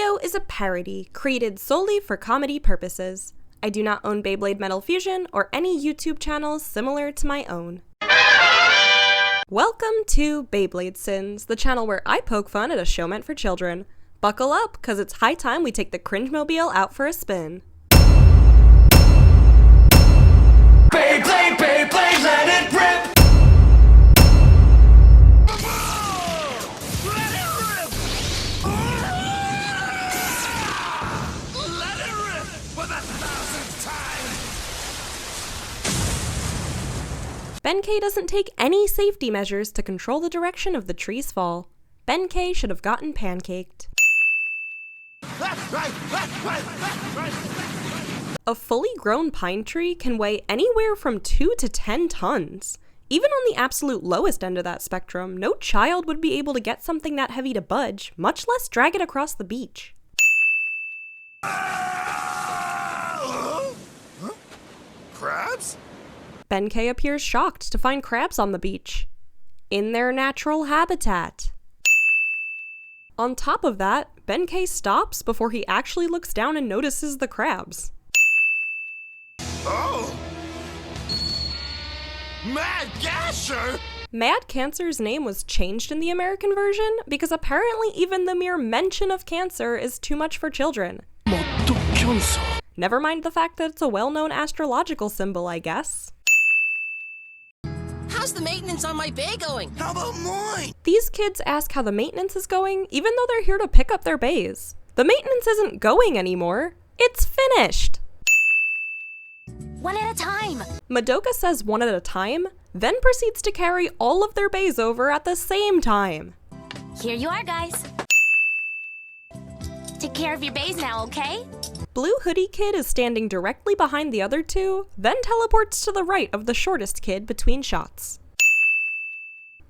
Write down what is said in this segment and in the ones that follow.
video is a parody created solely for comedy purposes. I do not own Beyblade Metal Fusion or any YouTube channels similar to my own. Welcome to Beyblade Sins, the channel where I poke fun at a show meant for children. Buckle up, cause it's high time we take the cringe-mobile out for a spin. Beyblade, Beyblade, let it rip! Let it rip! Let it rip for the 1000th time! Benkei doesn't take any safety measures to control the direction of the tree's fall. Benkei should have gotten pancaked. A fully grown pine tree can weigh anywhere from 2 to 10 tons. Even on the absolute lowest end of that spectrum, no child would be able to get something that heavy to budge, much less drag it across the beach. Crabs? Benkei appears shocked to find crabs on the beach, in their natural habitat. On top of that, Benkei stops before he actually looks down and notices the crabs. Oh! Mad Gasher? Mad Cancer's name was changed in the American version because apparently even the mere mention of cancer is too much for children. Never mind the fact that it's a well-known astrological symbol, I guess. How's the maintenance on my bay going? How about mine? These kids ask how the maintenance is going, even though they're here to pick up their bays. The maintenance isn't going anymore. It's finished! One at a time. Madoka says one at a time, then proceeds to carry all of their bays over at the same time. Here you are, guys. Take care of your bays now, okay? Blue Hoodie Kid is standing directly behind the other two, then teleports to the right of the shortest kid between shots.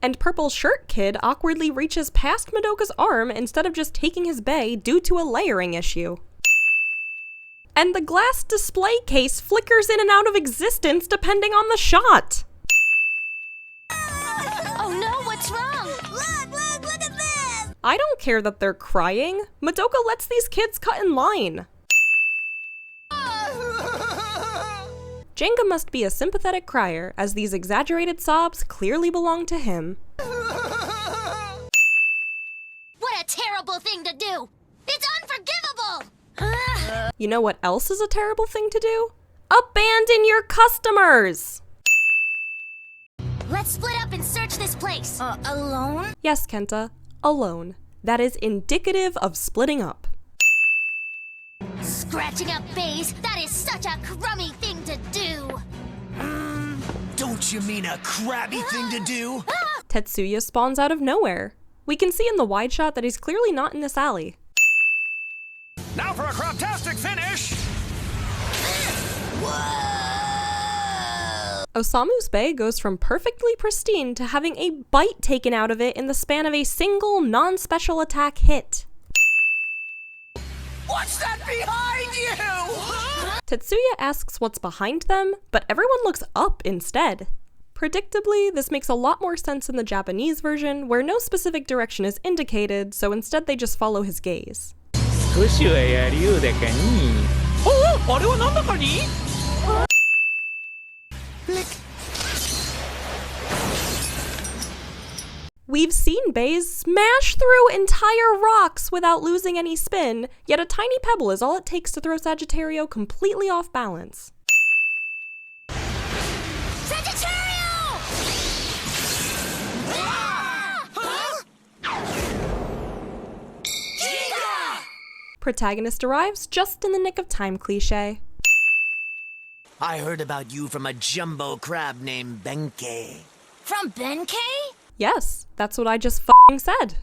And Purple Shirt Kid awkwardly reaches past Madoka's arm instead of just taking his bay due to a layering issue. And the glass display case flickers in and out of existence depending on the shot! Oh no, what's wrong? Look at this! I don't care that they're crying. Madoka lets these kids cut in line. Jenga must be a sympathetic crier, as these exaggerated sobs clearly belong to him. What a terrible thing to do! It's unforgivable! You know what else is a terrible thing to do? Abandon your customers! Let's split up and search this place. Alone? Yes, Kenta, alone. That is indicative of splitting up. Scratching up bays, that is such a crummy thing to do! Don't you mean a crabby thing to do? Tetsuya spawns out of nowhere. We can see in the wide shot that he's clearly not in this alley. Now for a crabtastic finish! Osamu's bay goes from perfectly pristine to having a bite taken out of it in the span of a single non-special attack hit. What's that behind you? Tetsuya asks what's behind them, but everyone looks up instead. Predictably, this makes a lot more sense in the Japanese version, where no specific direction is indicated, so instead they just follow his gaze. We've seen bays smash through entire rocks without losing any spin, yet a tiny pebble is all it takes to throw Sagittario completely off balance. Sagittario! Protagonist arrives just in the nick of time cliché. I heard about you from a jumbo crab named Benkei. From Benkei? Yes, that's what I just f***ing said.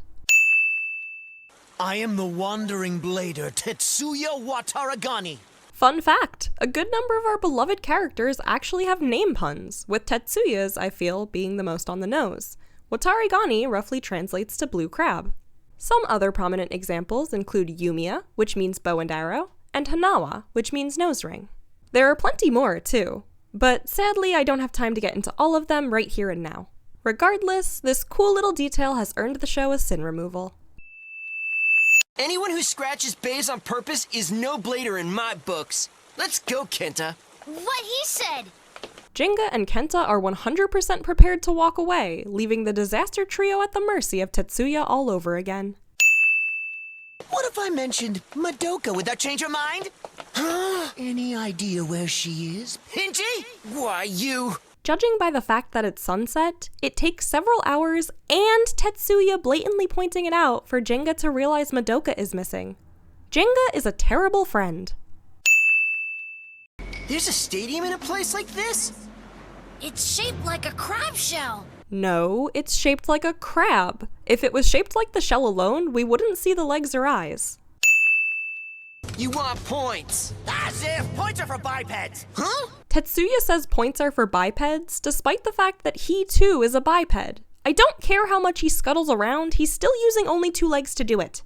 I am the wandering blader Tetsuya Wataragani. Fun fact, a good number of our beloved characters actually have name puns, with Tetsuya's, I feel, being the most on the nose. Watarigani roughly translates to blue crab. Some other prominent examples include Yumiya, which means bow and arrow, and Hanawa, which means nose ring. There are plenty more, too, but sadly I don't have time to get into all of them right here and now. Regardless, this cool little detail has earned the show a sin removal. Anyone who scratches bays on purpose is no blader in my books. Let's go, Kenta. What he said! Jenga and Kenta are 100% prepared to walk away, leaving the disaster trio at the mercy of Tetsuya all over again. What if I mentioned Madoka? Would that change your mind? Huh? Any idea where she is? Pinchy? Why, you... Judging by the fact that it's sunset, it takes several hours and Tetsuya blatantly pointing it out for Jenga to realize Madoka is missing. Jenga is a terrible friend. There's a stadium in a place like this? It's shaped like a crab shell. No, it's shaped like a crab. If it was shaped like the shell alone, we wouldn't see the legs or eyes. You want points? As if points are for bipeds. Huh? Tetsuya says points are for bipeds, despite the fact that he too is a biped. I don't care how much he scuttles around, he's still using only 2 legs to do it.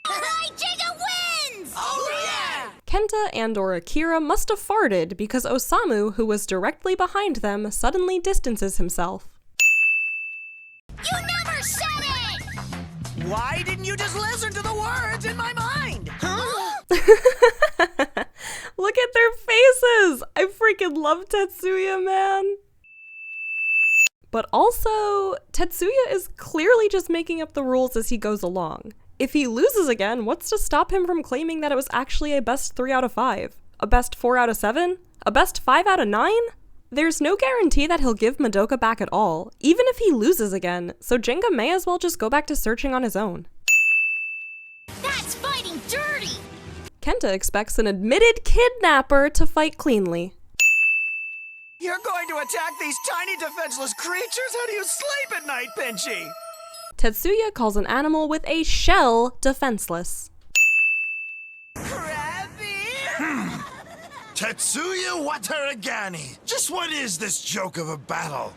Alright, Jenga wins! Oh yeah! Kenta and/or Akira must have farted because Osamu, who was directly behind them, suddenly distances himself. You never said it! Why didn't you just listen to the words in my mind? Huh? Look at their faces! I freaking love Tetsuya, man! But also, Tetsuya is clearly just making up the rules as he goes along. If he loses again, what's to stop him from claiming that it was actually a best 3 out of 5? A best 4 out of 7? A best 5 out of 9? There's no guarantee that he'll give Madoka back at all, even if he loses again, so Jenga may as well just go back to searching on his own. That's fighting dirty! Kenta expects an admitted kidnapper to fight cleanly. You're going to attack these tiny defenseless creatures? How do you sleep at night, Pinchy? Tetsuya calls an animal with a shell defenseless. Krabby? Tetsuya Wataragani. Just what is this joke of a battle?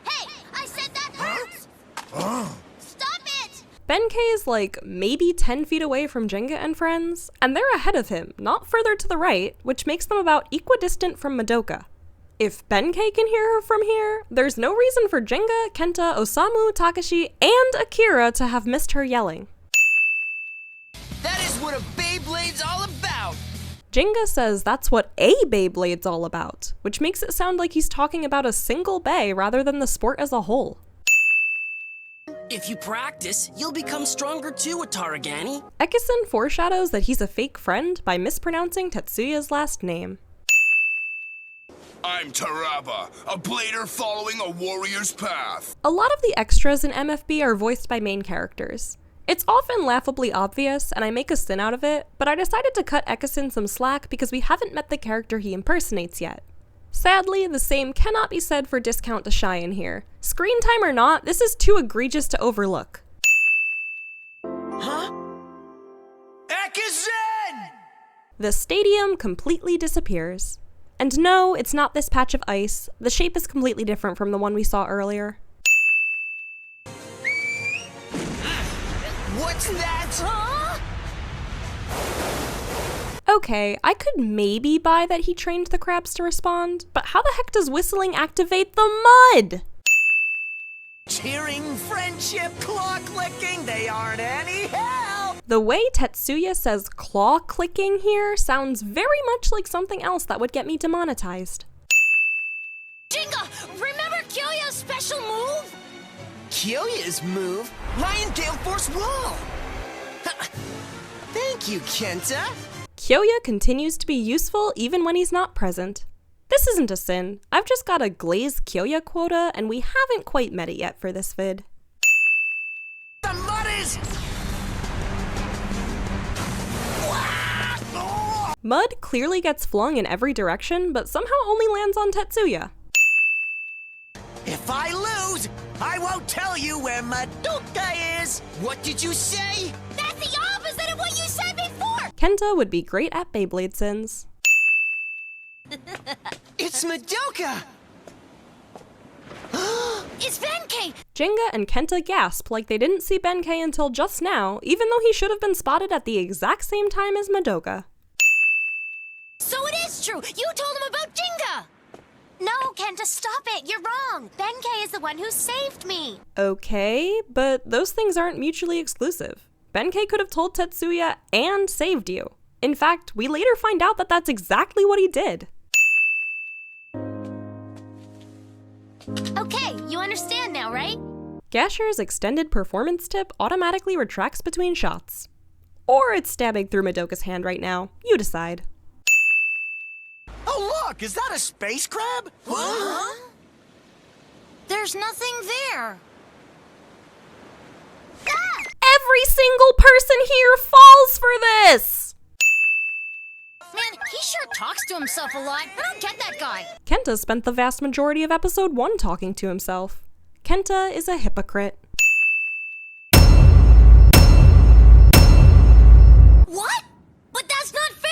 Hey, I said that hurts! Oh. Stop it! Benkei is like maybe 10 feet away from Jenga and friends, and they're ahead of him, not further to the right, which makes them about equidistant from Madoka. If Benkei can hear her from here, there's no reason for Jenga, Kenta, Osamu, Takashi, and Akira to have missed her yelling. That is what a Beyblade's all about! Jenga says that's what a Beyblade's all about, which makes it sound like he's talking about a single bay rather than the sport as a whole. If you practice, you'll become stronger too, Wataragani. Ekison foreshadows that he's a fake friend by mispronouncing Tetsuya's last name. I'm Taraba, a blader following a warrior's path. A lot of the extras in MFB are voiced by main characters. It's often laughably obvious, and I make a sin out of it, but I decided to cut Ekison some slack because we haven't met the character he impersonates yet. Sadly, the same cannot be said for Discount to Cheyenne here. Screen time or not, this is too egregious to overlook. Huh? Ekison! The stadium completely disappears. And no, it's not this patch of ice. The shape is completely different from the one we saw earlier. What's that? Huh? Okay, I could maybe buy that he trained the crabs to respond, but how the heck does whistling activate the mud? Cheering, friendship, claw clicking, they aren't any help! The way Tetsuya says claw clicking here sounds very much like something else that would get me demonetized. Jenga, remember Kyoyo's special move? Kyoya's move? Lion Gale Force Wall! Thank you, Kenta! Kyoya continues to be useful even when he's not present. This isn't a sin, I've just got a glazed Kyoya quota and we haven't quite met it yet for this vid. The mud is... Mud clearly gets flung in every direction, but somehow only lands on Tetsuya. If I lose, I won't tell you where Madoka is! What did you say? That's the opposite of what you said before! Kenta would be great at Beyblade sins. It's Madoka! It's Benkei! Jenga and Kenta gasp like they didn't see Benkei until just now, even though he should have been spotted at the exact same time as Madoka. So it is true! You told him about Jenga! No, Kenta, stop it! You're wrong! Benkei is the one who saved me! Okay, but those things aren't mutually exclusive. Benkei could have told Tetsuya and saved you. In fact, we later find out that that's exactly what he did. Okay, you understand now, right? Gasher's extended performance tip automatically retracts between shots. Or it's stabbing through Madoka's hand right now. You decide. Oh, look! Is that a space crab? Huh? There's nothing there. Ah! Every single person here falls for this! Man, he sure talks to himself a lot. I don't get that guy. Kenta spent the vast majority of episode 1 talking to himself. Kenta is a hypocrite. What? But that's not fair!